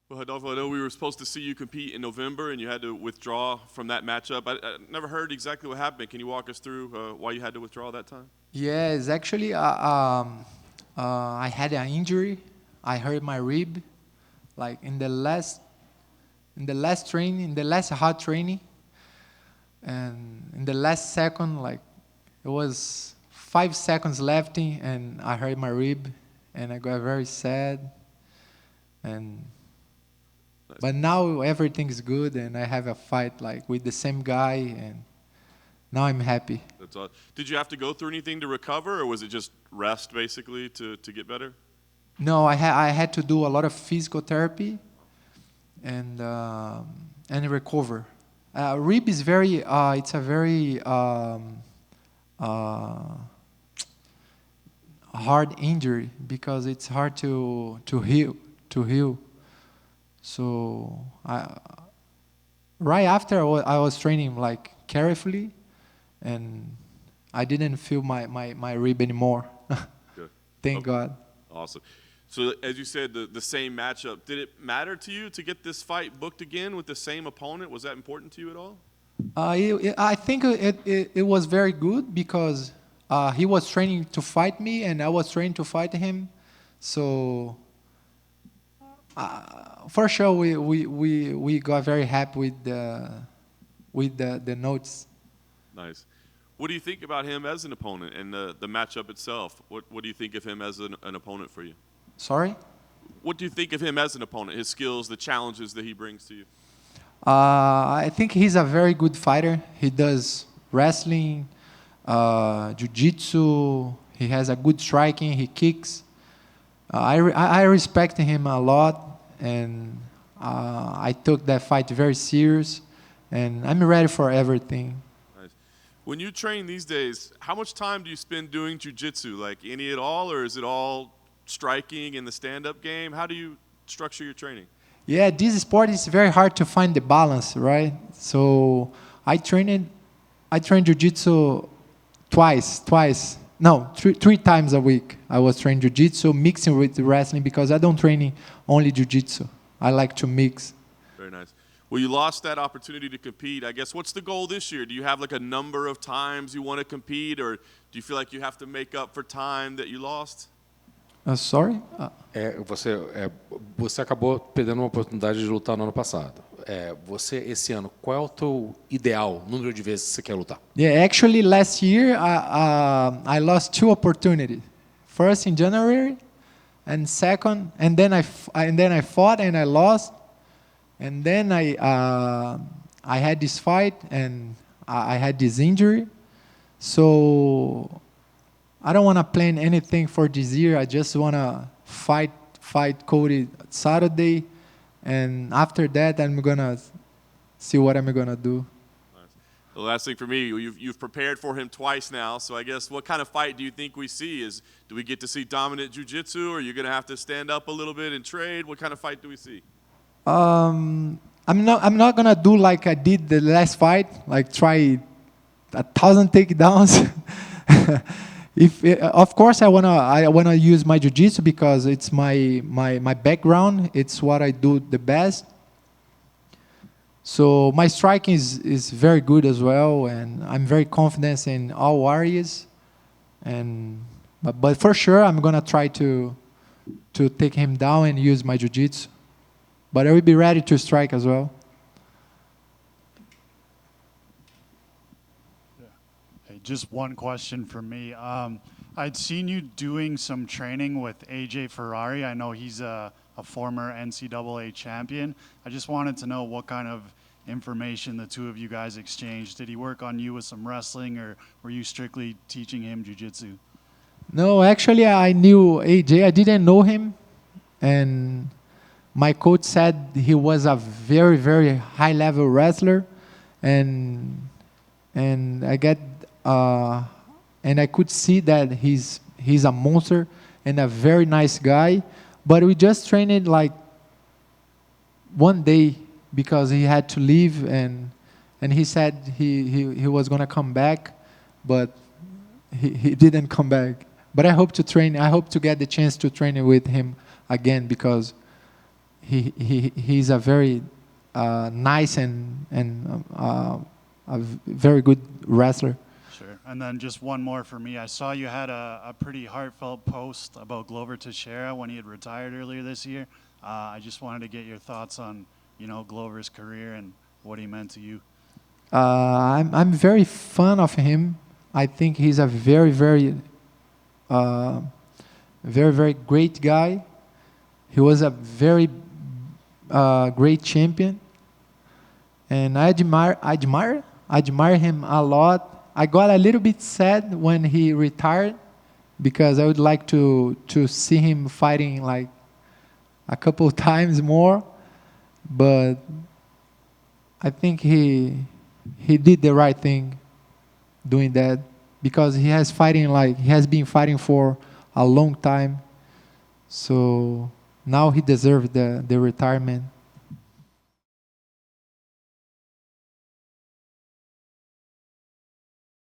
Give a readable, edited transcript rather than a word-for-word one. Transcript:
Well, Rodolfo, I know we were supposed to see you compete in November, and you had to withdraw from that matchup. I never heard exactly what happened. Can you walk us through why you had to withdraw that time? Yes, actually, I had an injury. I hurt my rib, like in the last training, in the last hard training, and in the last second, like it was 5 seconds left, and I hurt my rib, and I got very sad. And Nice. but now everything is good, and I have a fight like with the same guy, and now I'm happy. That's all. Did you have to go through anything to recover, or was it just rest basically to get better? No, I had to do a lot of physical therapy and recover. Rib is very it's a very uh, hard injury because it's hard to heal. So right after I was training like carefully, and I didn't feel my rib anymore. Good. Thank Okay. God. Awesome. So as you said, the same matchup. Did it matter to you to get this fight booked again with the same opponent? Was that important to you at all? I think it was very good because he was training to fight me and I was training to fight him. So for sure we got very happy with the notes. Nice. What do you think about him as an opponent and the matchup itself? What do you think of him as an opponent for you? Sorry? What do you think of him as an opponent, his skills, the challenges that he brings to you? I think he's a very good fighter. He does wrestling, jiu-jitsu. He has a good striking. He kicks. I respect him a lot, and I took that fight very serious, and I'm ready for everything. Nice. When you train these days, how much time do you spend doing jiu-jitsu? Like any at all, or is it all striking in the stand-up game? How do you structure your training? Yeah, this sport is very hard to find the balance, right? So I train jiu-jitsu three times a week. I was training jiu-jitsu, mixing with the wrestling because I don't train only jiu-jitsu. I like to mix. Very nice. Well, you lost that opportunity to compete. I guess what's the goal this year? Do you have like a number of times you want to compete, or do you feel like you have to make up for time that you lost? Sorry? Você acabou perdendo uma oportunidade de lutar no ano passado. Você, esse ano, qual é o teu ideal, número de vezes que você quer lutar? Yeah, actually last year I lost two opportunities. First in January, and second, and then I fought and I lost, and then I had this fight and I had this injury. So I don't want to plan anything for this year. I just want to fight Cody Saturday, and after that I'm gonna see what I'm gonna do. Nice. The last thing for me, you've prepared for him twice now, so I guess what kind of fight do you think we see? Do we get to see dominant jiu-jitsu, or are you going to have to stand up a little bit and trade? What kind of fight do we see? I'm not gonna do like I did the last fight, like try 1,000 takedowns. Of course I wanna use my jiu-jitsu because it's my background. It's what I do the best. So my striking is very good as well, and I'm very confident in all areas. But for sure I'm gonna try to take him down and use my jiu-jitsu. But I will be ready to strike as well. Hey, just one question for me. I'd seen you doing some training with AJ Ferrari. I know he's a former NCAA champion. I just wanted to know what kind of information the two of you guys exchanged. Did he work on you with some wrestling, or were you strictly teaching him jiu-jitsu? No, actually I knew AJ. I didn't know him, and my coach said he was a very, very high-level wrestler, and I could see that he's a monster and a very nice guy. But we just trained like one day because he had to leave, and he said he was gonna come back, but he didn't come back. But I hope to get the chance to train with him again because he's a very nice and very good wrestler. Sure. And then just one more for me. I saw you had a pretty heartfelt post about Glover Teixeira when he had retired earlier this year. I just wanted to get your thoughts on, Glover's career and what he meant to you. I'm very fan of him. I think he's a very, very, very, very great guy. He was a very great champion, and I admire him a lot. I got a little bit sad when he retired because I would like to see him fighting like a couple times more, but I think he did the right thing doing that because he has been fighting for a long time. So now he deserves the retirement.